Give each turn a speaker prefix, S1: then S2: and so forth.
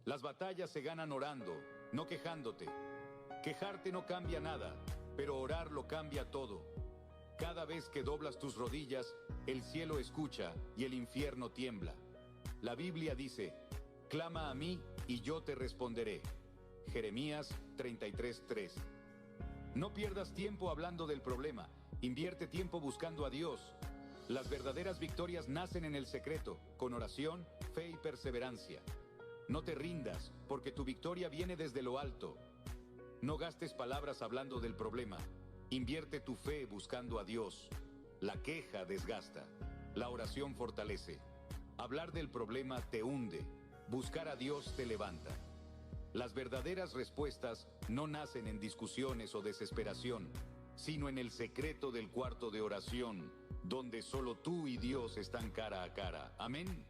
S1: Las batallas se ganan orando, no quejándote. Quejarte no cambia nada, pero orar lo cambia todo. Cada vez que doblas tus rodillas, el cielo escucha y el infierno tiembla. La Biblia dice: clama a mí y yo te responderé. Jeremías 33:3. No pierdas tiempo hablando del problema, invierte tiempo buscando a Dios. Las verdaderas victorias nacen en el secreto, con oración, fe y perseverancia. No te rindas, porque tu victoria viene desde lo alto. No gastes palabras hablando del problema. Invierte tu fe buscando a Dios. La queja desgasta. La oración fortalece. Hablar del problema te hunde. Buscar a Dios te levanta. Las verdaderas respuestas no nacen en discusiones o desesperación, sino en el secreto del cuarto de oración, donde solo tú y Dios están cara a cara. Amén.